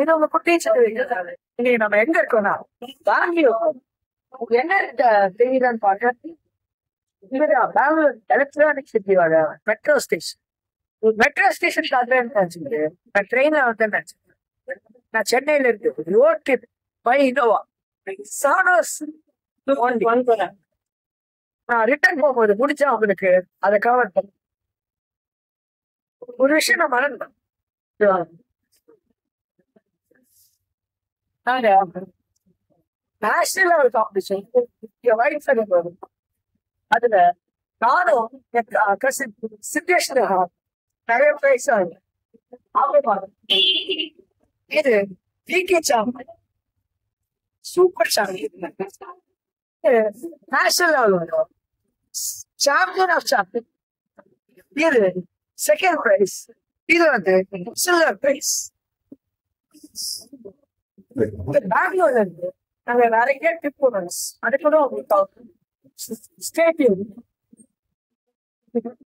இது உங்க குட்டீச்சு. இன்னைக்கு நம்ம எங்க இருக்கோம்னா பெங்களூர். என்ன தெரியுதான்னு பாக்க பெங்களூர் எலக்ட்ரானிக் சிட்டியோட மெட்ரோ ஸ்டேஷன். மெட்ரோ ஸ்டேஷனுக்கு அதுல நினைச்சுக்கிட்டு நான் ட்ரெயின்ல வந்து நினைச்சேன். நான் சென்னையில இருக்கு ரோட் ட்ரிப் பை இனோவா சானோஸ் நான் ரிட்டர்ன் போகும்போது முடிச்சா உங்களுக்கு அதை கவர் பண்ண ஒரு விஷயம் நான் மறந்தேன். நாங்க நேஷனல் லெவல் காம்படிஷன் வரும். அதுல நானும் கசின் சித்தேஸ்வர் நிறைய பிரைஸ் இது பிகே சாமி சூப்பர் சாமி நேஷனல் லெவல் வரும். சாம்பியன் ஆஃப் சாம்பியன் இது செகண்ட் பிரைஸ். இது வந்து சில்வர் பிரைஸ். பெங்களூர்ல இருந்து நாங்க நிறைய ட்ரிப் போனோம். அது கூட உங்களுக்கு ஸ்டேட்